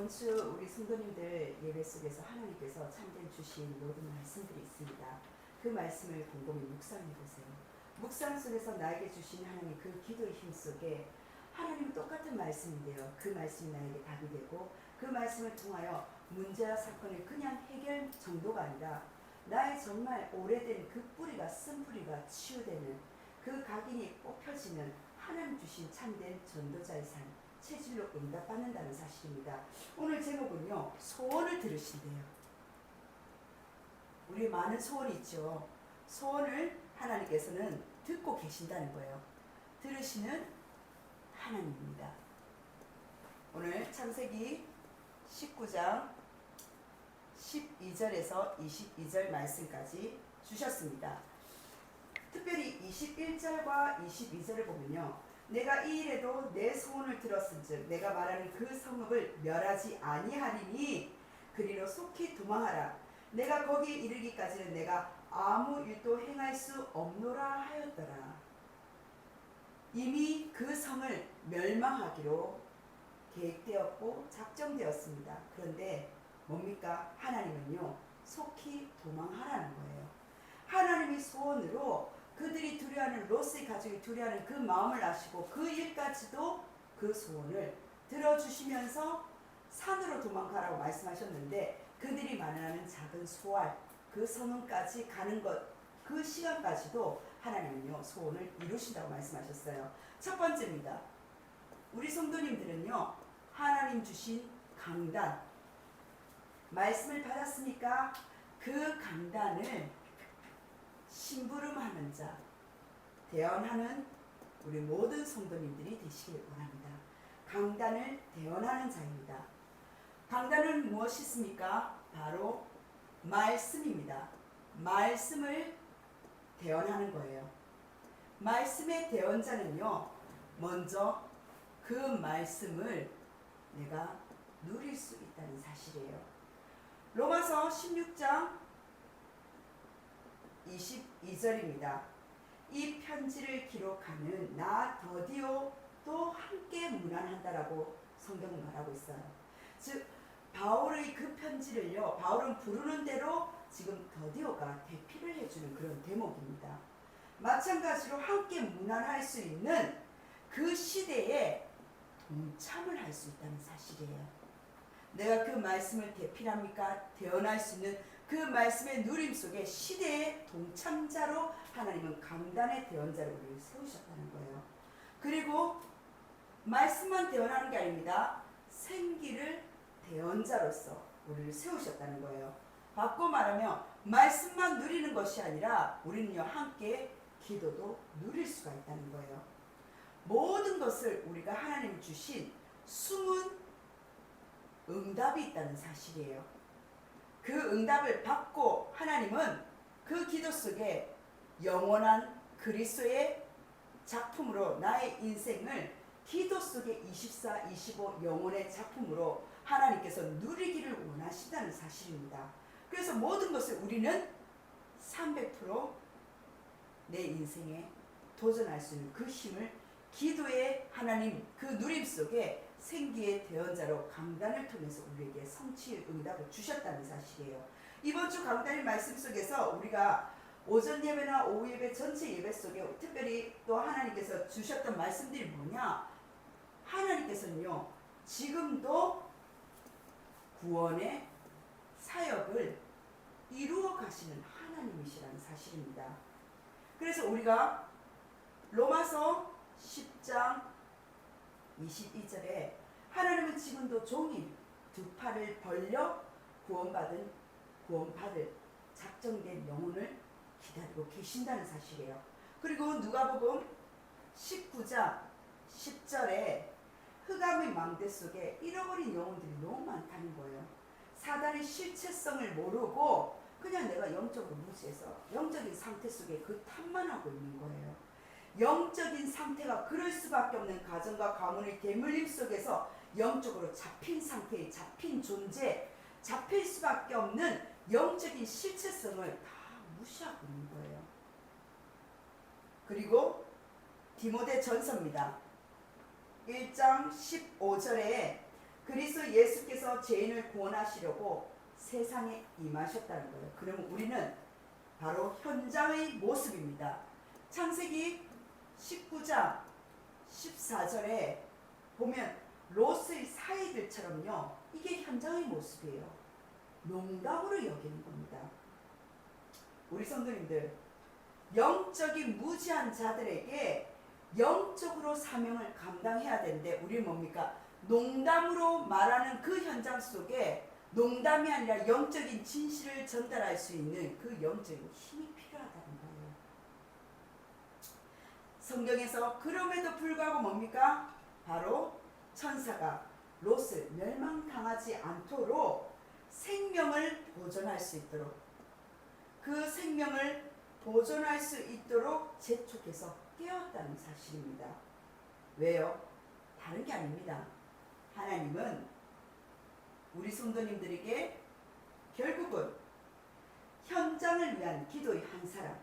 이번 주 우리 성도님들 예배 속에서 하나님께서 참된 주신 모든 말씀들이 있습니다. 그 말씀을 곰곰이 묵상해 보세요. 묵상 속에서 나에게 주신 하나님 그 기도의 힘 속에 하나님은 똑같은 말씀인데요. 그 말씀이 나에게 답이 되고 그 말씀을 통하여 문제와 사건을 그냥 해결 정도가 아니라 나의 정말 오래된 그 뿌리가 쓴 뿌리가 치유되는 그 각인이 뽑혀지는 하나님 주신 참된 전도자의 삶 체질로 응답받는다는 사실입니다. 오늘 제목은요. 소원을 들으신대요. 우리 많은 소원이 있죠. 소원을 하나님께서는 듣고 계신다는 거예요. 들으시는 하나님입니다. 오늘 창세기 19장 12절에서 22절 말씀까지 주셨습니다. 특별히 21절과 22절을 보면요. 내가 이 일에도 내 소원을 들었은즉 내가 말하는 그 성읍을 멸하지 아니하리니 그리로 속히 도망하라. 내가 거기에 이르기까지는 내가 아무 일도 행할 수 없노라 하였더라. 이미 그 성을 멸망하기로 계획되었고 작정되었습니다. 그런데 뭡니까? 하나님은요. 속히 도망하라는 거예요. 하나님의 소원으로 그들이 두려워하는 롯의 가족이 두려워하는 그 마음을 아시고 그 일까지도 그 소원을 들어주시면서 산으로 도망가라고 말씀하셨는데 그들이 말하는 작은 소알 그 성은까지 가는 것 그 시간까지도 하나님은요 소원을 이루신다고 말씀하셨어요. 첫 번째입니다. 우리 성도님들은요 하나님 주신 강단 말씀을 받았으니까 그 강단을 심부름하는 자, 대언하는 우리 모든 성도님들이 되시길 원합니다. 강단을 대언하는 자입니다. 강단은 무엇이 있습니까? 바로 말씀입니다. 말씀을 대언하는 거예요. 말씀의 대언자는요, 먼저 그 말씀을 내가 누릴 수 있다는 사실이에요. 로마서 16장 22절입니다. 이 편지를 기록하는 나 더디오도 함께 문안한다라고 성경은 말하고 있어요. 즉 바울의 그 편지를요. 바울은 부르는 대로 지금 더디오가 대피를 해주는 그런 대목입니다. 마찬가지로 함께 문안할 수 있는 그 시대에 동참을 할 수 있다는 사실이에요. 내가 그 말씀을 대필합니까? 대언할 수 있는 그 말씀의 누림 속에 시대의 동참자로 하나님은 강단의 대언자로 우리를 세우셨다는 거예요. 그리고 말씀만 대언하는 게 아닙니다. 생기를 대언자로서 우리를 세우셨다는 거예요. 바꿔 말하면 말씀만 누리는 것이 아니라 우리는요 함께 기도도 누릴 수가 있다는 거예요. 모든 것을 우리가 하나님 주신 숨은 응답이 있다는 사실이에요. 그 응답을 받고 하나님은 그 기도 속에 영원한 그리스도의 작품으로 나의 인생을 기도 속에 24, 25 영혼의 작품으로 하나님께서 누리기를 원하신다는 사실입니다. 그래서 모든 것을 우리는 300%내 인생에 도전할 수 있는 그 힘을 기도의 하나님 그 누림 속에 생기의 대언자로 강단을 통해서 우리에게 성취의 응답을 주셨다는 사실이에요. 이번 주 강단의 말씀 속에서 우리가 오전 예배나 오후 예배 전체 예배 속에 특별히 또 하나님께서 주셨던 말씀들이 뭐냐? 하나님께서는요 지금도 구원의 사역을 이루어 가시는 하나님이시라는 사실입니다. 그래서 우리가 로마서 10장 22절에 하나님은 지금도 종일 두 팔을 벌려 구원받을 작정된 영혼을 기다리고 계신다는 사실이에요. 그리고 누가복음 19장 10절에 흑암의 망대 속에 잃어버린 영혼들이 너무 많다는 거예요. 사단의 실체성을 모르고 그냥 내가 영적으로 무시해서 영적인 상태 속에 그 탐만 하고 있는 거예요. 영적인 상태가 그럴 수밖에 없는 가정과 가문의 대물림 속에서 영적으로 잡힌 상태에 잡힌 존재, 잡힐 수밖에 없는 영적인 실체성을 다 무시하고 있는 거예요. 그리고 디모데 전서입니다. 1장 15절에 그리스도 예수께서 죄인을 구원하시려고 세상에 임하셨다는 거예요. 그러면 우리는 바로 현장의 모습입니다. 창세기 19장 14절에 보면 롯의 사이들처럼요. 이게 현장의 모습이에요. 농담으로 여기는 겁니다. 우리 성도님들, 영적인 무지한 자들에게 영적으로 사명을 감당해야 되는데 우리는 뭡니까? 농담으로 말하는 그 현장 속에 농담이 아니라 영적인 진실을 전달할 수 있는 그 영적인 힘이 필요하다는 거예요. 성경에서 그럼에도 불구하고 뭡니까? 바로 천사가 롯을 멸망당하지 않도록 생명을 보존할 수 있도록, 그 생명을 보존할 수 있도록 재촉해서 깨웠다는 사실입니다. 왜요? 다른 게 아닙니다. 하나님은 우리 성도님들에게 결국은 현장을 위한 기도의 한 사람,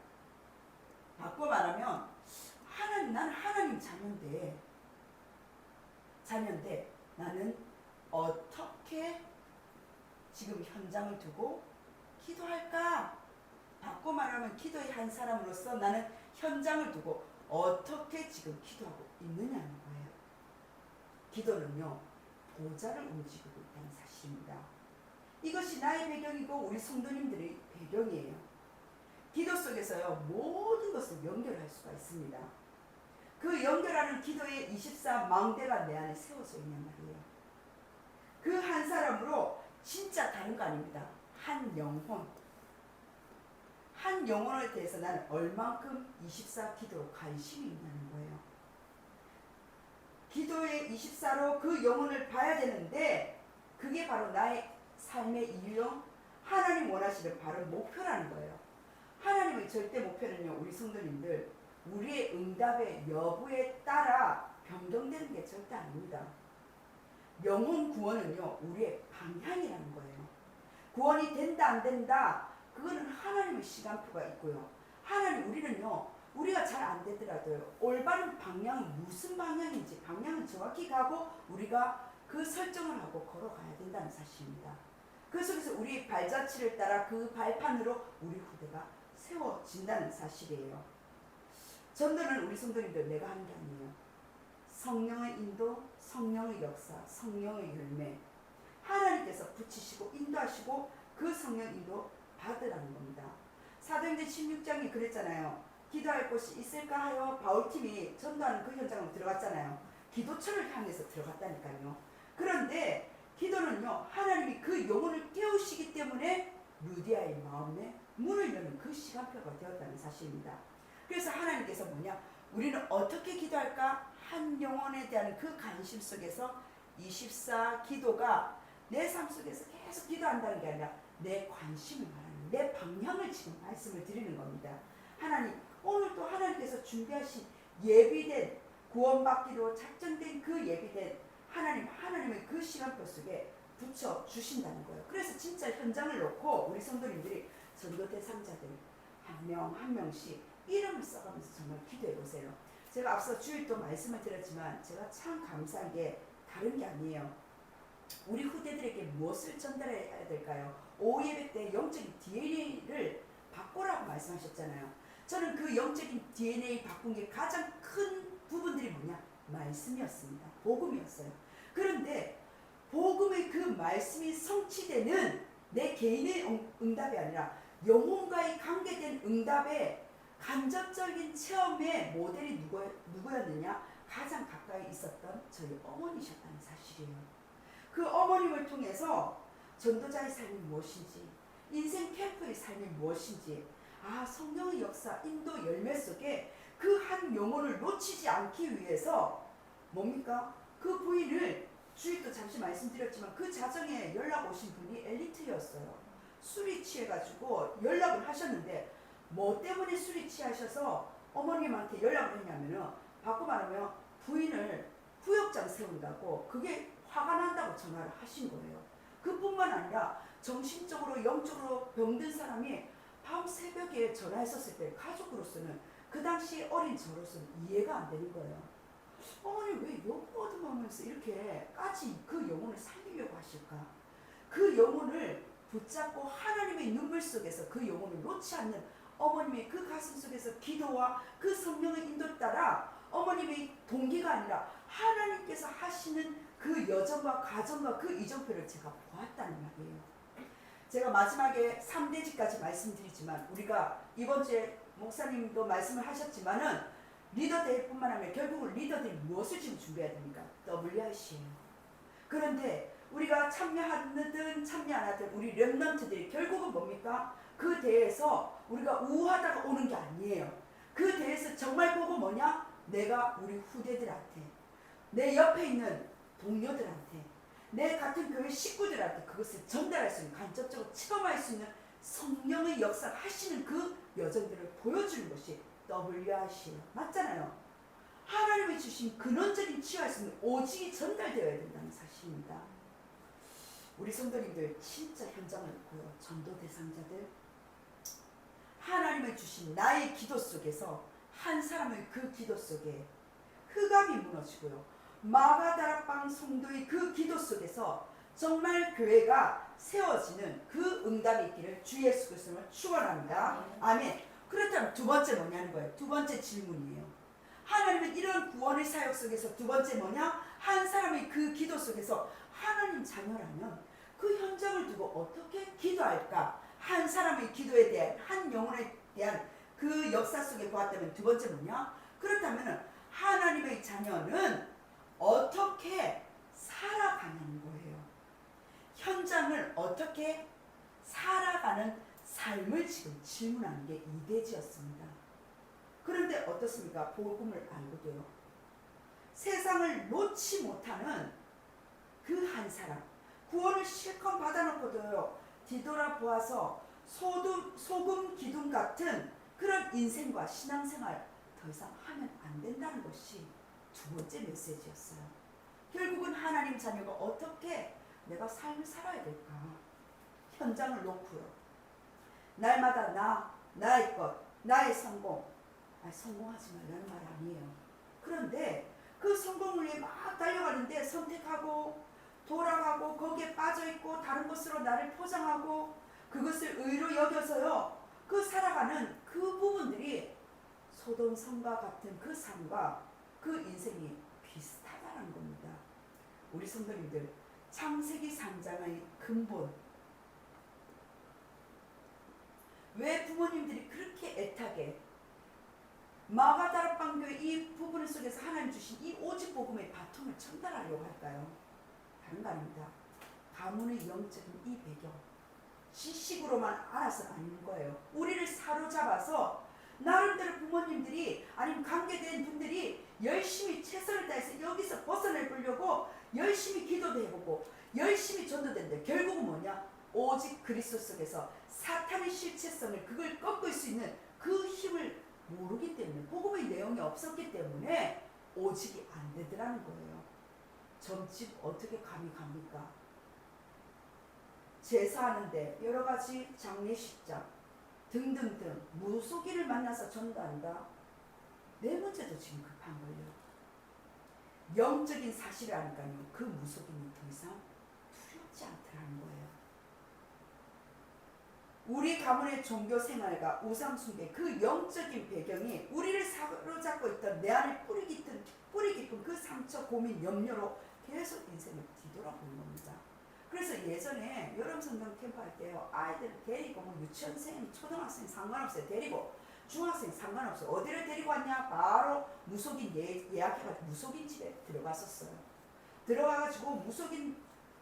바꿔 말하면 하나님, 난 하나님 자녀인데 나는 어떻게 지금 현장을 두고 기도할까? 바꿔 말하면 기도의 한 사람으로서 나는 현장을 두고 어떻게 지금 기도하고 있느냐는 거예요. 기도는요, 보좌를 움직이고 있다는 사실입니다. 이것이 나의 배경이고 우리 성도님들의 배경이에요. 기도 속에서요, 모든 것을 연결할 수가 있습니다. 그 연결하는 기도의 24망대가 내 안에 세워져 있는 말이에요. 그 한 사람으로 진짜 다른 거 아닙니다. 한 영혼에 대해서 나는 얼만큼 24 기도로 관심이 있냐는 거예요. 기도의 24로 그 영혼을 봐야 되는데 그게 바로 나의 삶의 이유요. 하나님 원하시는 바로 목표라는 거예요. 하나님의 절대 목표는요, 우리 성도님들, 우리의 응답의 여부에 따라 변경되는 게 절대 아닙니다. 영혼 구원은요, 우리의 방향이라는 거예요. 구원이 된다 안 된다, 그거는 하나님의 시간표가 있고요. 우리는요, 우리가 잘 안 되더라도요, 올바른 방향이 무슨 방향인지 방향을 정확히 가고 우리가 그 설정을 하고 걸어가야 된다는 사실입니다. 그 속에서 우리의 발자취를 따라 그 발판으로 우리 후대가 세워진다는 사실이에요. 전도는 우리 성도님들 내가 하는 게 아니에요. 성령의 인도, 성령의 역사, 성령의 열매, 하나님께서 붙이시고 인도하시고 그 성령 인도 받으라는 겁니다. 사도행전 16장이 그랬잖아요. 기도할 곳이 있을까 하여 바울팀이 전도하는 그 현장으로 들어갔잖아요. 기도처를 향해서 들어갔다니까요. 그런데 기도는요, 하나님이 그 영혼을 깨우시기 때문에 루디아의 마음에 문을 여는 그 시간표가 되었다는 사실입니다. 그래서 하나님께서 우리는 어떻게 기도할까? 한 영혼에 대한 그 관심 속에서 24 기도가 내 삶 속에서 계속 기도한다는 게 아니라 내 관심을 말하는, 내 방향을 지금 말씀을 드리는 겁니다. 하나님, 오늘 또 하나님께서 준비하신 예비된, 구원받기로 작정된 그 예비된 하나님의 그 시간표 속에 붙여 주신다는 거예요. 그래서 진짜 현장을 놓고 우리 성도님들이 전도 대상자들 한 명 한 명씩 이름을 써가면서 정말 기도해 보세요. 제가 앞서 주일도 말씀을 드렸지만 제가 참 감사한 게 다른 게 아니에요. 우리 후대들에게 무엇을 전달해야 될까요? 오후 예배 때 영적인 DNA를 바꾸라고 말씀하셨잖아요. 저는 그 영적인 DNA 바꾼 게 가장 큰 부분들이 말씀이었습니다. 복음이었어요. 그런데 복음의 그 말씀이 성취되는 내 개인의 응답이 아니라 영혼과의 관계된 응답의 간접적인 체험의 모델이 누구였느냐? 가장 가까이 있었던 저희 어머니셨다는 사실이에요. 그 어머님을 통해서 전도자의 삶이 무엇인지, 인생 캠프의 삶이 무엇인지, 성령의 역사, 인도 열매 속에 그 한 영혼을 놓치지 않기 위해서 그 부인을 주일도 잠시 말씀드렸지만 그 자정에 연락 오신 분이 엘리트였어요. 술이 취해가지고 연락을 하셨는데 뭐 때문에 술이 취하셔서 어머님한테 연락을 했냐면은 바꿔 말하면 부인을 구역장 세운다고, 그게 화가 난다고 전화를 하신 거예요. 그뿐만 아니라 정신적으로 영적으로 병든 사람이 밤 새벽에 전화했었을 때 가족으로서는 그 당시 어린 저로서는 이해가 안 되는 거예요. 어머니 왜 영혼 얻어먹으면서 이렇게까지 그 영혼을 살리려고 하실까? 그 영혼을 붙잡고 하나님의 눈물 속에서 그 영혼을 놓지 않는 어머님의 그 가슴 속에서 기도와 그 성령의 인도 따라 어머님의 동기가 아니라 하나님께서 하시는 그 여정과 과정과 그 이정표를 제가 보았다는 말이에요. 제가 마지막에 3대지까지 말씀드리지만 우리가 이번 주에 목사님도 말씀을 하셨지만은 리더 대회뿐만 아니라 결국은 리더들이 무엇을 지금 준비해야 됩니까? WRC예요. 그런데 우리가 참여하든 참여 안 하든 우리 렘넌트들이 결국은 뭡니까? 그 대회에서 우리가 우하다가 오는 게 아니에요. 그 대회에서 정말 보고 뭐냐? 내가 우리 후대들한테, 내 옆에 있는 동료들한테, 내 같은 교회 식구들한테 그것을 전달할 수 있는, 간접적으로 체험할 수 있는 성령의 역사를 하시는 그 여정들을 보여주는 것이 WRC예요. 맞잖아요. 하나님이 주신 근원적인 치유할 수 있는 오직이 전달되어야 된다는 사실입니다. 우리 성도님들 진짜 현장을 보여. 전도 대상자들 하나님이 주신 나의 기도 속에서 한 사람의 그 기도 속에 흑암이 무너지고요. 마가다락방 성도의 그 기도 속에서 정말 교회가 세워지는 그 응답이 있기를 주 예수 그리스도를 축원합니다. 아멘. 그렇다면 두 번째 뭐냐는 거예요. 두 번째 질문이에요. 하나님은 이런 구원의 사역 속에서 두 번째 뭐냐? 한 사람의 그 기도 속에서 하나님 자녀라면 그 현장을 두고 어떻게 기도할까? 한 사람의 기도에 대한, 한 영혼에 대한 그 역사 속에 보았다면 두 번째 뭐냐? 그렇다면 하나님의 자녀는 어떻게 살아가는 거예요. 현장을 어떻게 살아가는 삶을 지금 질문하는 게 이대지였습니다. 그런데 어떻습니까? 복음을 알고도요. 세상을 놓지 못하는 그 한 사람, 구원을 실컷 받아놓고도요. 뒤돌아보아서 소금 기둥 같은 그런 인생과 신앙생활 더 이상 하면 안 된다는 것이 두 번째 메시지였어요. 결국은 하나님 자녀가 어떻게 내가 삶을 살아야 될까? 현장을 놓고요. 날마다 나의 것, 나의 성공. 성공하지 말라는 말 아니에요. 그런데 그 성공을 위해 막 달려가는데 선택하고 돌아가고 거기에 빠져있고 다른 것으로 나를 포장하고 그것을 의로 여겨서요. 그 살아가는 그 부분들이 소돔 성과 같은 그 삶과 그 인생이 비슷하다는 겁니다. 우리 성도님들 창세기 3장의 근본, 왜 부모님들이 그렇게 애타게 마가다락방 교회 이 부분 속에서 하나님 주신 이 오직 복음의 바통을 전달하려고 할까요? 다른 거 아닙니다. 가문의 영적인 이 배경 지식으로만 알아서는 아닌 거예요. 우리를 사로잡아서 나름대로 부모님들이 아니면 관계된 분들이 열심히 최선을 다해서 여기서 벗어날 보려고 열심히 기도도 해보고 열심히 전도된대. 결국은 뭐냐? 오직 그리스도 속에서 사탄의 실체성을 그걸 꺾을 수 있는 그 힘을 모르기 때문에, 복음의 내용이 없었기 때문에 오직이 안 되더라는 거예요. 점집 어떻게 감히 갑니까? 제사하는데 여러 가지 장례식장 등등등 무속인을 만나서 전도한다. 네 번째도 지금 급한 거예요. 영적인 사실을 아니까요. 그 무속인이 더 이상 두렵지 않더라는 거예요. 우리 가문의 종교 생활과 우상 숭배 그 영적인 배경이 우리를 사로잡고 있던 내 안에 뿌리 깊은 그 상처, 고민, 염려로 계속 인생을 뒤돌아보는 겁니다. 그래서 예전에 여름 성경 캠프 할 때요. 아이들 데리고 뭐 유치원생, 초등학생 상관없어요. 데리고 중학생 상관없어요. 어디를 데리고 왔냐? 바로 무속인 예약해가지고 무속인 집에 들어갔었어요. 들어가가지고 무속인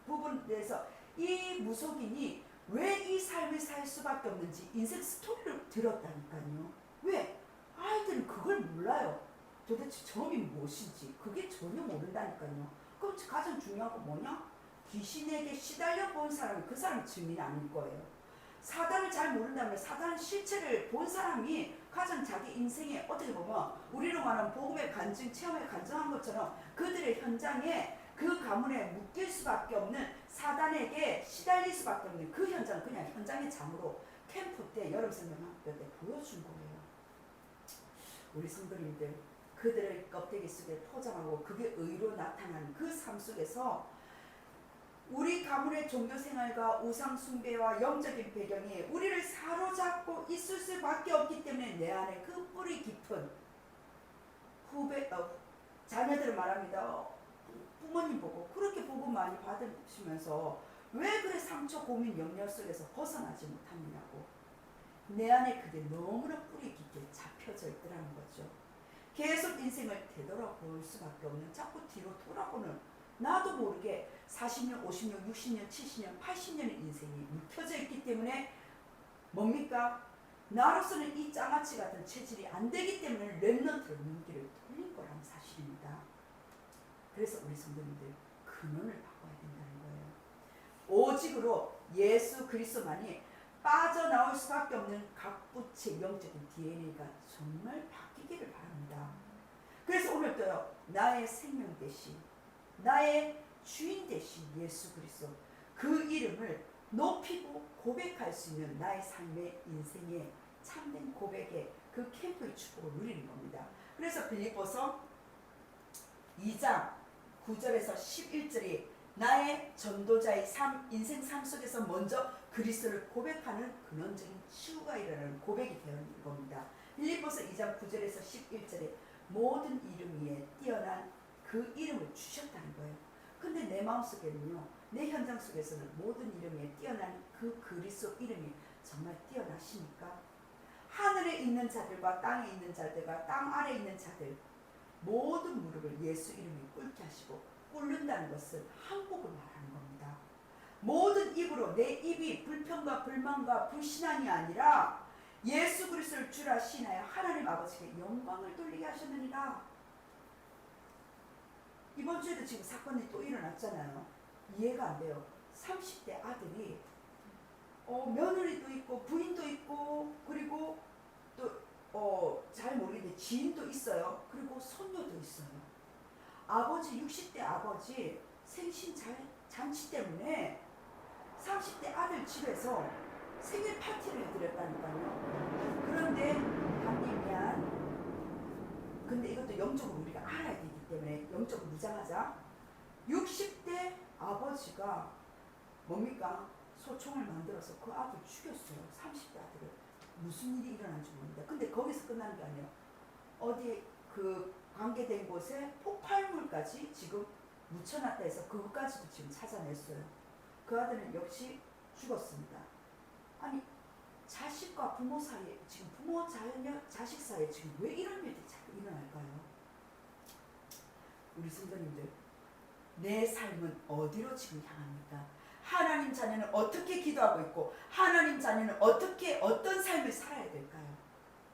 부분에서 이 무속인이 왜 이 삶을 살 수밖에 없는지 인생 스토리를 들었다니까요. 왜? 아이들은 그걸 몰라요. 도대체 점이 무엇인지 그게 전혀 모른다니까요. 그럼 가장 중요한 건 뭐냐? 귀신에게 시달려 본 사람이 그 사람 증인 아닐 거예요. 사단을 잘 모른다면 사단 실체를 본 사람이 가장 자기 인생에 어떻게 보면 우리로 말하면 복음의 간증, 체험에 간증한 것처럼 그들의 현장에 그 가문에 묶일 수밖에 없는 사단에게 시달릴 수밖에 없는 그 현장, 그냥 현장의 장으로 캠프 때 여름 성경학교 때 보여준 거예요. 우리 성도님들 그들의 껍데기 속에 포장하고 그게 의로 나타나는 그 삶 속에서 우리 가문의 종교 생활과 우상 숭배와 영적인 배경이 우리를 사로잡고 있을 수밖에 없기 때문에 내 안에 그 뿌리 깊은 자녀들을 말합니다. 부모님 보고 그렇게 복음 많이 받으시면서 왜 그래 상처 고민 염려 속에서 벗어나지 못하느냐고. 내 안에 그게 너무나 뿌리 깊게 잡혀져 있더라는 거죠. 계속 인생을 되돌아볼 수밖에 없는, 자꾸 뒤로 돌아보는, 나도 모르게 40년, 50년, 60년, 70년, 80년의 인생이 묵혀져 있기 때문에 뭡니까? 나로서는 이 장아찌 같은 체질이 안 되기 때문에 랩넌트로 눈길을 돌린 거라는 사실입니다. 그래서 우리 성도님들 근원을 바꿔야 된다는 거예요. 오직으로 예수 그리스도만이 빠져나올 수밖에 없는 각 부채 영적인 DNA가 정말 바뀌기를 바랍니다. 그래서 오늘도요, 나의 생명 대신, 나의 주인 대신 예수 그리스도, 그 이름을 높이고 고백할 수 있는 나의 삶의 인생의 참된 고백의 그 캠프의 축복을 누리는 겁니다. 그래서 빌립보서 2장 9절에서 11절이 나의 전도자의 인생 삶 속에서 먼저 그리스도를 고백하는 근원적인 치유가 일어나는 고백이 되는 겁니다. 빌립보서 2장 9절에서 11절에 모든 이름 위에 뛰어난 그 이름을 주셨다는 거예요. 근데 내 마음속에는요, 내 현장 속에서는 모든 이름 위에 뛰어난 그 그리스도 이름이 정말 뛰어나십니까? 하늘에 있는 자들과 땅에 있는 자들과 땅 아래에 있는 자들 모든 무릎을 예수 이름에 꿇게 하시고, 꿇는다는 것은 한국을 말하는 겁니다. 모든 입으로, 내 입이 불평과 불만과 불신앙이 아니라 예수 그리스도를 주라 신하여 하나님 아버지께 영광을 돌리게 하셨느니라. 이번 주에도 지금 사건이 또 일어났잖아요. 이해가 안 돼요. 30대 아들이 며느리도 있고 부인도 있고 그리고 또 잘 모르겠는데 지인도 있어요. 그리고 손녀도 있어요. 아버지 60대 아버지 생신 잔치 때문에 30대 아들 집에서 생일 파티를 해드렸다니까요. 그런데 하나님 미안. 근데 이것도 영적으로 우리가 알아야 되기 때문에 영적으로 무장하자. 60대 아버지가 뭡니까? 소총을 만들어서 그 아들 죽였어요. 30대 아들을. 무슨 일이 일어난지 모릅니다. 근데 거기서 끝나는 게 아니에요. 어디 그 관계된 곳에 폭발물까지 지금 묻혀놨다 해서 그것까지도 지금 찾아냈어요. 그 아들은 역시 죽었습니다. 아니, 자식과 부모 사이에, 지금 부모 자식 사이에 지금 왜 이런 일들이 자꾸 일어날까요? 우리 성도님들, 내 삶은 어디로 지금 향합니까? 하나님 자녀는 어떻게 기도하고 있고 하나님 자녀는 어떤 삶을 살아야 될까요?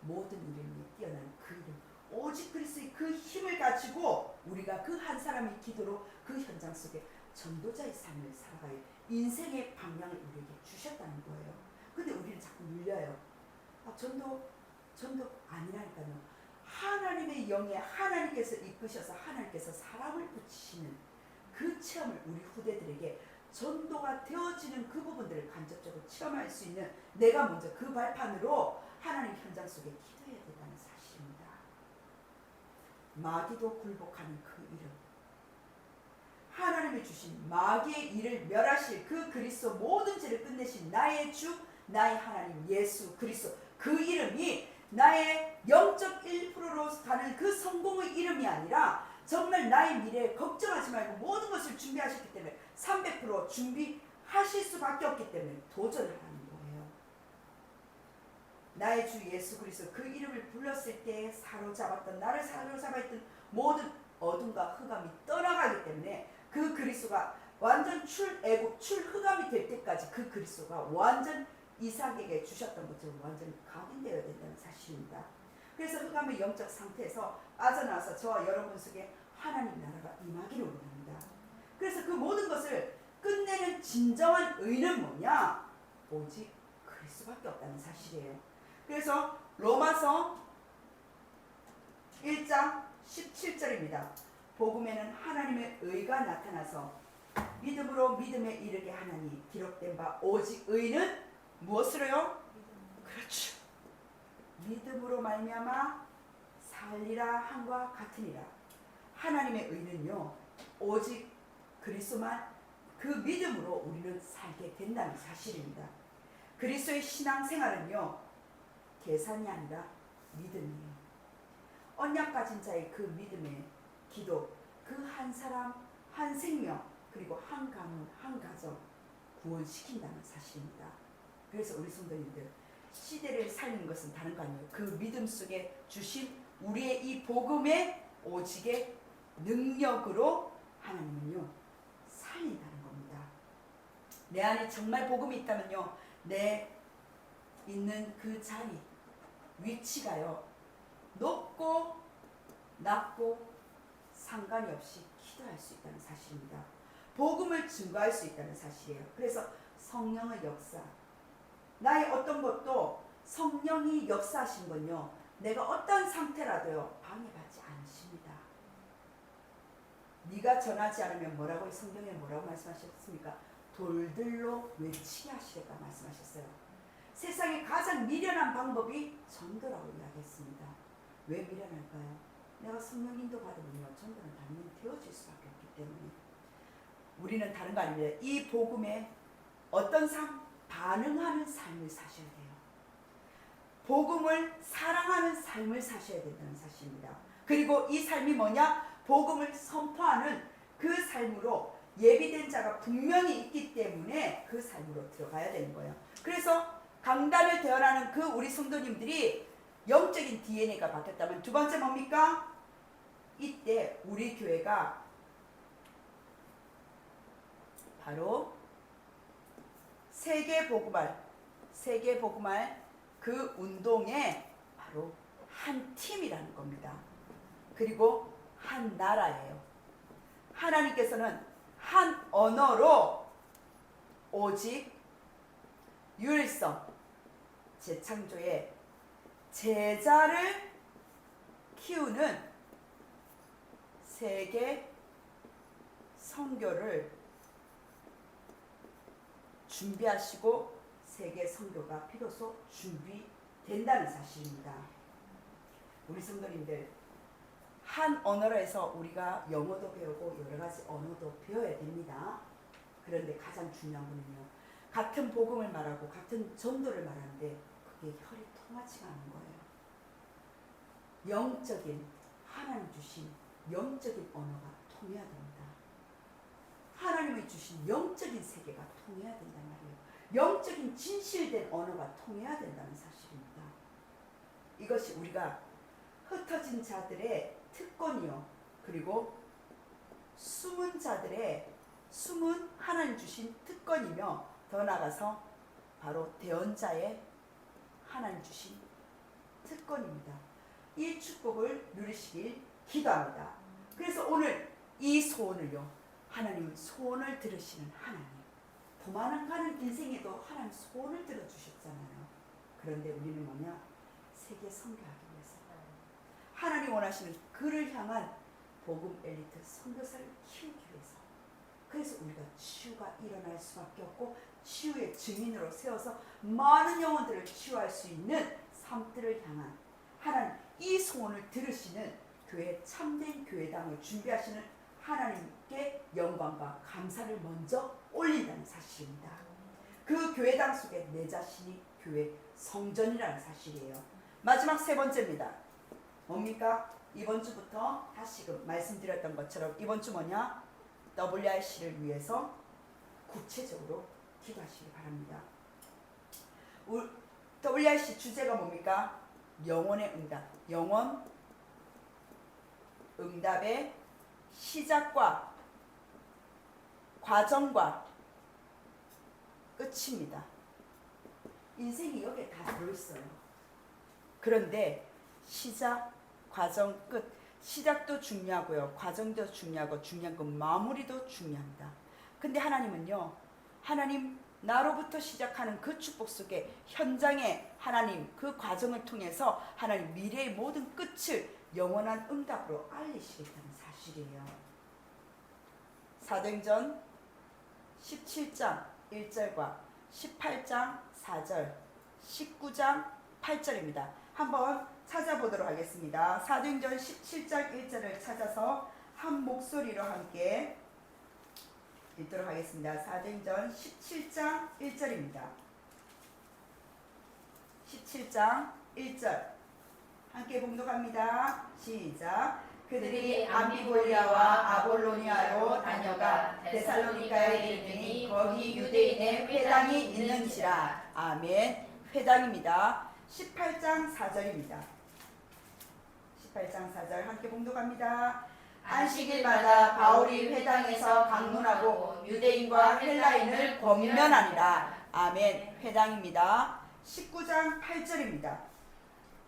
모든 이름이 뛰어난 그 이름, 오직 그리스도의 그 힘을 가지고 우리가 그 한 사람의 기도로 그 현장 속에 전도자의 삶을 살아가요. 인생의 방향을 우리에게 주셨다는 거예요. 근데 우리는 자꾸 밀려요. 전도 아니라니까요. 하나님의 영에 하나님께서 이끄셔서 하나님께서 사람을 붙이시는 그 체험을 우리 후대들에게 전도가 되어지는 그 부분들을 간접적으로 체험할 수 있는 내가 먼저 그 발판으로 하나님 현장 속에 기도해야 된다는 사실입니다. 마귀도 굴복하는 그 이름, 하나님이 주신 마귀의 일을 멸하실 그 그리스도 모든 죄를 끝내신 나의 주, 나의 하나님 예수 그리스도, 그 이름이 나의 영적 1%로 가는 그 성공의 이름이 아니라 정말 나의 미래에 걱정하지 말고 모든 것을 준비하셨기 때문에 300% 준비하실 수밖에 없기 때문에 도전을 하는 거예요. 나의 주 예수 그리스도 그 이름을 불렀을 때 나를 사로잡았던 모든 어둠과 흑암이 떠나가기 때문에 그 그리스도가 완전 출흑암이 될 때까지 그 그리스도가 완전 이삭에게 주셨던 것처럼 완전히 각인되어야 된다는 사실입니다. 그래서 흑암의 영적 상태에서 빠져나와서 저와 여러분 속에 하나님 나라가 임하기를 원합니다. 그래서 그 모든 것을 끝내는 진정한 의는 뭐냐? 오직 그리스도밖에 없다는 사실이에요. 그래서 로마서 1장 17절입니다. 복음에는 하나님의 의가 나타나서 믿음으로 믿음에 이르게 하나니 기록된 바 오직 의는 무엇으로요? 그렇죠. 믿음으로 말미암아 살리라 함과 같으니라. 하나님의 의는요 오직 그리스도만 그 믿음으로 우리는 살게 된다는 사실입니다. 그리스도의 신앙생활은요 계산이 아니라 믿음이에요. 언약 가진 자의 그 믿음의 기도, 그 한 사람, 한 생명, 그리고 한 가문, 한 가정 구원시킨다는 사실입니다. 그래서 우리 성도님들 시대를 살리는 것은 다른 거 아니에요. 그 믿음 속에 주신 우리의 이 복음의 오직의 능력으로 하나님은요 살린다는 겁니다. 내 안에 정말 복음이 있다면요 내 있는 그 자리, 위치가요 높고 낮고 상관이 없이 기도할 수 있다는 사실입니다. 복음을 증거할 수 있다는 사실이에요. 그래서 성령의 역사, 나의 어떤 것도 성령이 역사하신 건요 내가 어떤 상태라도요 방해받지 않으십니다. 네가 전하지 않으면 뭐라고 성경에 뭐라고 말씀하셨습니까? 돌들로 외치게 하시겠다 말씀하셨어요. 세상에 가장 미련한 방법이 전도라고 이야기했습니다. 왜 미련할까요? 내가 성령 인도 받으면요 전도는 당연히 되어질 수밖에 없기 때문에. 우리는 다른 거 아닙니다. 이 복음에 어떤 반응하는 삶을 사셔야 돼요. 복음을 사랑하는 삶을 사셔야 된다는 사실입니다. 그리고 이 삶이 뭐냐? 복음을 선포하는 그 삶으로 예비된 자가 분명히 있기 때문에 그 삶으로 들어가야 되는 거예요. 그래서 강단을 대언하는 그 우리 성도님들이 영적인 DNA가 바뀌었다면 두 번째 뭡니까? 이때 우리 교회가 바로 세계 복음할 그 운동의 바로 한 팀이라는 겁니다. 그리고 한 나라예요. 하나님께서는 한 언어로 오직 유일성 재창조의 제자를 키우는 세계 선교를 준비하시고 세계 선교가 비로소 준비된다는 사실입니다. 우리 성도님들 한 언어로 해서 우리가 영어도 배우고 여러 가지 언어도 배워야 됩니다. 그런데 가장 중요한 거는요. 같은 복음을 말하고 같은 전도를 말하는데 그게 혈이 통하지가 않은 거예요. 영적인 하나님 주신 영적인 언어가 통해야 됩니다. 하나님이 주신 영적인 세계가 통해야 된단 말이에요. 영적인 진실된 언어가 통해야 된다는 사실입니다. 이것이 우리가 흩어진 자들의 특권이요. 그리고 숨은 자들의 숨은 하나님 주신 특권이며 더 나아가서 바로 대언자의 하나님 주신 특권입니다. 이 축복을 누리시길 기도합니다. 그래서 오늘 이 소원을요. 하나님은 소원을 들으시는 하나님. 도망가는 인생에도 하나님 소원을 들어주셨잖아요. 그런데 우리는 뭐냐? 세계 선교하기 위해서. 하나님 원하시는 그를 향한 복음 엘리트 선교사를 키우기 위해서. 그래서 우리가 치유가 일어날 수밖에 없고 치유의 증인으로 세워서 많은 영혼들을 치유할 수 있는 삶들을 향한 하나님 이 소원을 들으시는 교회 참된 교회당을 준비하시는 하나님께 영광과 감사를 먼저 올린다는 사실입니다. 그 교회당 속에 내 자신이 교회 성전이라는 사실이에요. 마지막 세 번째입니다. 뭡니까? 이번 주부터 다시금 말씀드렸던 것처럼 이번 주 뭐냐? WRC를 위해서 구체적으로 기도하시기 바랍니다. WRC 주제가 뭡니까? 영혼의 응답. 영혼 응답의 시작과 과정과 끝입니다. 인생이 여기에 다 들어있어요. 그런데 시작, 과정, 끝. 시작도 중요하고요. 과정도 중요하고 중요한 건 마무리도 중요합니다. 근데 하나님은요. 하나님 나로부터 시작하는 그 축복 속에 현장에 하나님 그 과정을 통해서 하나님 미래의 모든 끝을 영원한 응답으로 알리시겠다는 사실이에요. 사도행전 17장 1절과 18장 4절 19장 8절입니다. 한번 찾아보도록 하겠습니다. 사도행전 17장 1절을 찾아서 한 목소리로 함께 읽도록 하겠습니다. 사도행전 17장 1절입니다. 17장 1절 함께 봉독합니다. 시작. 그들이 암비볼리아와 아볼로니아로 다녀가 데살로니가에 이르더니 거기 유대인의 회당이 있는지라. 아멘. 회당입니다. 18장 4절입니다. 18장 4절 함께 봉독합니다. 안식일마다 바울이 회당에서 강론하고 유대인과 헬라인을 권면하니라. 아멘. 회당입니다. 19장 8절입니다.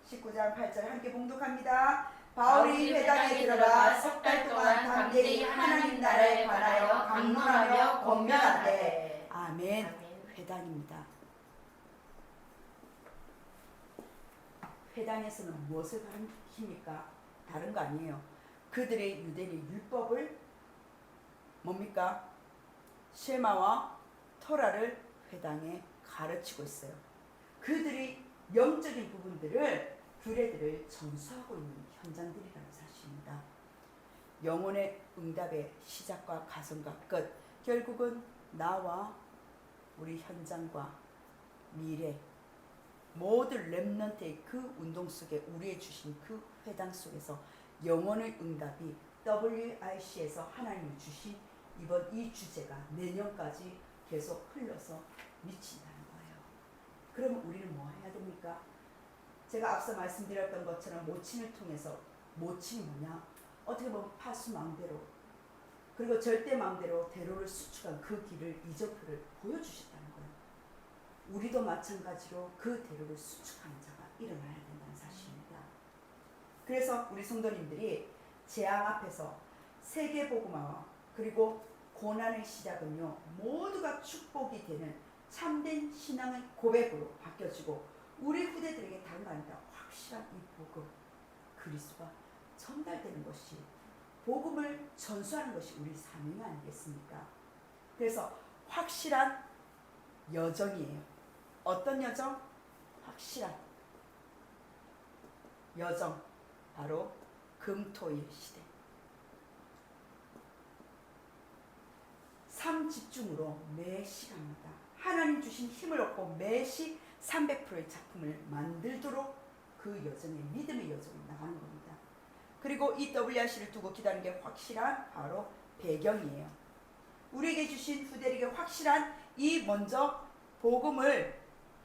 19장 8절 함께 봉독합니다. 바울이 회당에 들어가 석 달 동안 담대히 하나님 나라에 관하여 강론하며 권면하되. 아멘. 회당입니다. 회당에서는 무엇을 가르칩니까? 다른 거 아니에요. 그들의 유대인의 율법을 뭡니까? 쉐마와 토라를 회당에 가르치고 있어요. 그들이 영적인 부분들을 규례들을 전수하고 있는 현장들이라는 사실입니다. 영혼의 응답의 시작과 가성과 끝, 결국은 나와 우리 현장과 미래 모든 렘넌트의 그 운동 속에 우리의 주신 그 회당 속에서 영혼의 응답이 WIC에서 하나님이 주신 이번 이 주제가 내년까지 계속 흘러서 미친다는 거예요. 그러면 우리는 뭐 해야 됩니까? 제가 앞서 말씀드렸던 것처럼 모친을 통해서, 모친이 뭐냐? 어떻게 보면 파수망대로 그리고 절대망대로 대로를 수축한 그 길을 이적표를 보여주셨다는 거예요. 우리도 마찬가지로 그 대로를 수축하는 자가 일어나야 된다는 사실입니다. 그래서 우리 성도님들이 재앙 앞에서 세계복음화와 그리고 고난의 시작은요, 모두가 축복이 되는 참된 신앙의 고백으로 바뀌어지고 우리 후대들에게 다른 거 아닙니다. 확실한 이 복음, 그리스도가 전달되는 것이, 복음을 전수하는 것이 우리 사명이 아니겠습니까? 그래서 확실한 여정이에요. 어떤 여정? 확실한 여정, 바로 금토일 시대. 삶 집중으로 매 시간마다 하나님 주신 힘을 얻고 매시 300%의 작품을 만들도록 그 여정에, 믿음의 여정을 나가는 겁니다. 그리고 이 WRC를 두고 기다리는 게 확실한 바로 배경이에요. 우리에게 주신 후대에게 확실한 이 먼저 복음을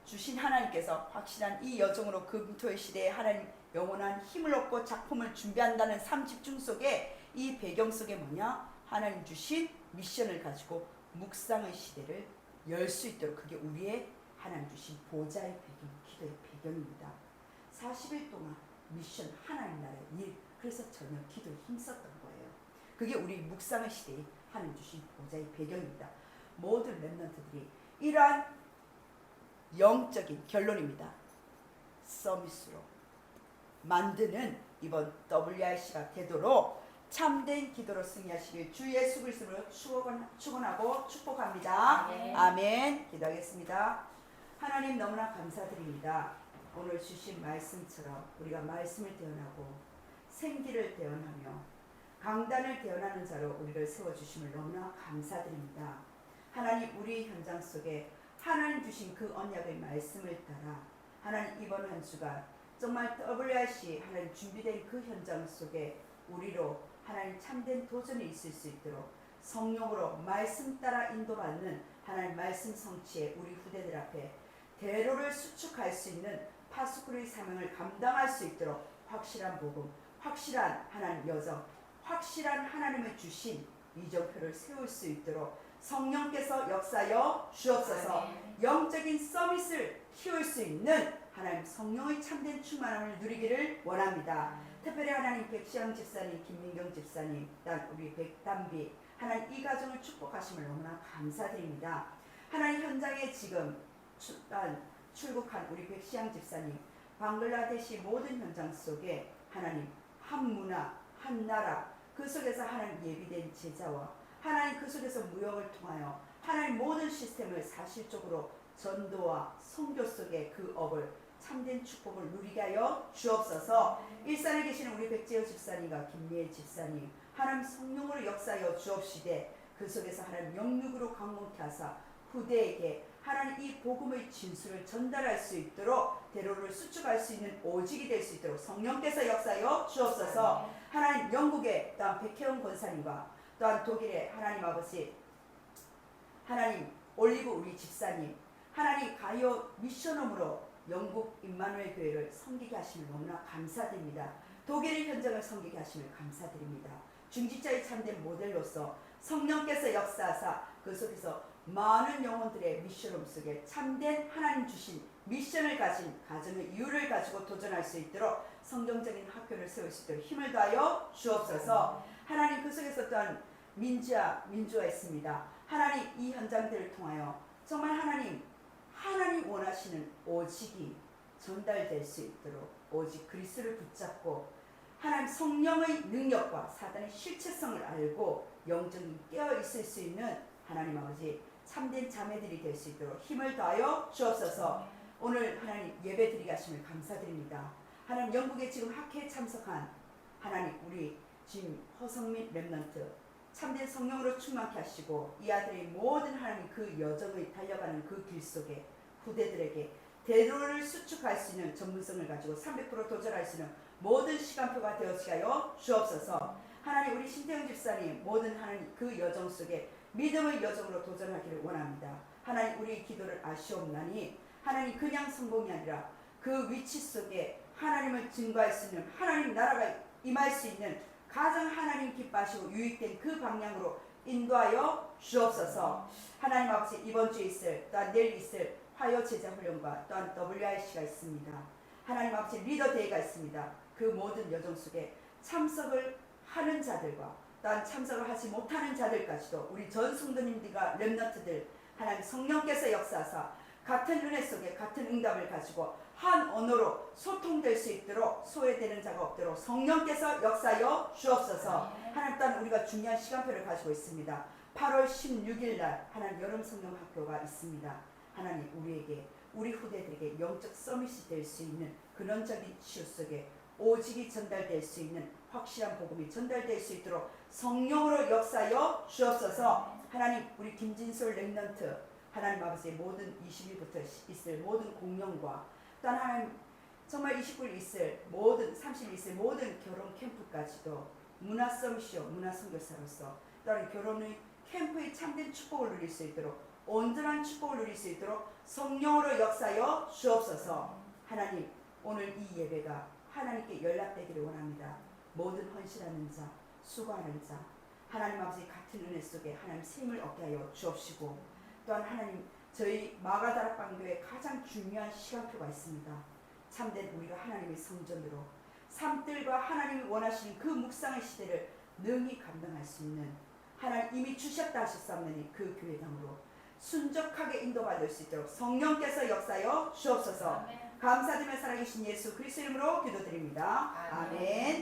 주신 하나님께서 확실한 이 여정으로 금토의 시대에 하나님 영원한 힘을 얻고 작품을 준비한다는 삶 집중 속에 이 배경 속에 뭐냐? 하나님 주신 미션을 가지고 묵상의 시대를 열 수 있도록, 그게 우리의 하나님 주신 보좌의 배경, 기도의 배경입니다. 40일 동안 미션, 하나님 나라의 일, 그래서 전혀 기도에 힘썼던 거예요. 그게 우리 묵상의 시대에 하나님 주신 보좌의 배경입니다. 모든 렘넌트들이 이러한 영적인 결론입니다. 서밋으로 만드는 이번 WRC가 되도록 참된 기도로 승리하시길 주 예수 그리스도로 축원하고 축복합니다. 네. 아멘. 기도하겠습니다. 하나님 너무나 감사드립니다. 오늘 주신 말씀처럼 우리가 말씀을 대언하고 생기를 대언하며 강단을 대언하는 자로 우리를 세워주심을 너무나 감사드립니다. 하나님, 우리 현장 속에 하나님 주신 그 언약의 말씀을 따라 하나님 이번 한 주간 정말 WRC 하나님 준비된 그 현장 속에 우리로 하나님 참된 도전이 있을 수 있도록 성령으로 말씀 따라 인도받는 하나님 말씀 성취에 우리 후대들 앞에 대로를 수축할 수 있는 파수꾼의 사명을 감당할 수 있도록 확실한 복음, 확실한 하나님 여정, 확실한 하나님의 주신 이정표를 세울 수 있도록 성령께서 역사여 주옵소서. 영적인 서밋을 키울 수 있는 하나님 성령의 참된 충만함을 누리기를 원합니다. 특별히 하나님 백시영 집사님, 김민경 집사님, 우리 백담비 하나님 이 가정을 축복하심을 너무나 감사드립니다. 하나님 현장에 지금 출국한 우리 백시영 집사님, 방글라데시 모든 현장 속에 하나님 한 문화, 한 나라, 그 속에서 하나님 예비된 제자와 하나님 그 속에서 무역을 통하여 하나님 모든 시스템을 사실적으로 전도와 선교 속에 그 업을 참된 축복을 누리게 하여 주옵소서. 일산에 계시는 우리 백재호 집사님과 김미애 집사님, 하나님 성령으로 역사하여 주옵시되 그 속에서 하나님 영육으로 강건케 하사 후대에게 하나님 이 복음의 진수를 전달할 수 있도록 대로를 수축할 수 있는 오직이 될 수 있도록 성령께서 역사하여 주옵소서. 하나님 영국의 또한 백혜원 권사님과 또한 독일의 하나님 아버지 하나님 올리브 우리 집사님, 하나님 가요 미션홈으로 영국 임마누엘 교회를 섬기게 하심을 너무나 감사드립니다. 독일의 현장을 섬기게 하심을 감사드립니다. 중직자의 참된 모델로서 성령께서 역사하사 그 속에서 많은 영혼들의 미션홈 속에 참된 하나님 주신 미션을 가진 가정의 이유를 가지고 도전할 수 있도록 성경적인 학교를 세울 수 있도록 힘을 다하여 주옵소서. 하나님 그 속에서 또한 민주화 있습니다. 하나님 이 현장들을 통하여 정말 하나님 원하시는 오직이 전달될 수 있도록 오직 그리스도를 붙잡고 하나님 성령의 능력과 사단의 실체성을 알고 영적인 깨어 있을 수 있는 하나님 아버지 참된 자매들이 될 수 있도록 힘을 다하여 주옵소서. 오늘 하나님 예배 드리게 하심을 감사드립니다. 하나님 영국에 지금 학회에 참석한 하나님 우리 지금 허성민 렘넌트 참된 성령으로 충만케 하시고 이 아들의 모든 하나님 그 여정을 달려가는 그 길 속에 후대들에게 대로를 수축할 수 있는 전문성을 가지고 300% 도전할 수 있는 모든 시간표가 되어지게 하여 주옵소서. 하나님 우리 신태영 집사님 모든 하나님 그 여정 속에 믿음의 여정으로 도전하기를 원합니다. 하나님 우리의 기도를 아시옵나니 하나님 그냥 성공이 아니라 그 위치 속에 하나님을 증거할 수 있는 하나님 나라가 임할 수 있는 가장 하나님 기뻐하시고 유익된 그 방향으로 인도하여 주옵소서. 하나님 아버지 이번 주에 있을 또한 내일 있을 화요 제자 훈련과 또한 WIC가 있습니다. 하나님 아버지 리더 데이가 있습니다. 그 모든 여정 속에 참석을 하는 자들과 또한 참석을 하지 못하는 자들까지도 우리 전 성도님들과 렘넌트들 하나님 성령께서 역사하사 같은 은혜 속에 같은 응답을 가지고 한 언어로 소통될 수 있도록 소외되는 자가 없도록 성령께서 역사하여 주옵소서. 하나님 또한 우리가 중요한 시간표를 가지고 있습니다. 8월 16일 날 하나님 여름 성령 학교가 있습니다. 하나님 우리에게 우리 후대들에게 영적 서밋이 될 수 있는 근원적인 치유 속에 오직이 전달될 수 있는 확실한 복음이 전달될 수 있도록 성령으로 역사하여 주옵소서. 하나님 우리 김진솔 렘넌트 하나님 아버지의 모든 20일부터 있을 모든 공연과 또한 하나님 정말 29일 있을 모든 30일 있을 모든 결혼 캠프까지도 문화 서밋이요 문화 선교사로서 또한 결혼의 캠프의 참된 축복을 누릴 수 있도록 온전한 축복을 누릴 수 있도록 성령으로 역사하여 주옵소서. 하나님 오늘 이 예배가 하나님께 연락되기를 원합니다. 모든 헌신하는 자 수고하는 자 하나님 아버지 같은 은혜 속에 하나님 셈을 얻게 하여 주옵시고 또한 하나님 저희 마가다락방교회 가장 중요한 시간표가 있습니다. 참된 우리가 하나님의 성전으로 삶들과 하나님이 원하시는 그 묵상의 시대를 능히 감당할 수 있는 하나님 이미 주셨다 하셨사오니 그 교회당으로 순적하게 인도받을 수 있도록 성령께서 역사하여 주옵소서. 감사드리며 살아계신 예수 그리스도 이름으로 기도드립니다. 아멘.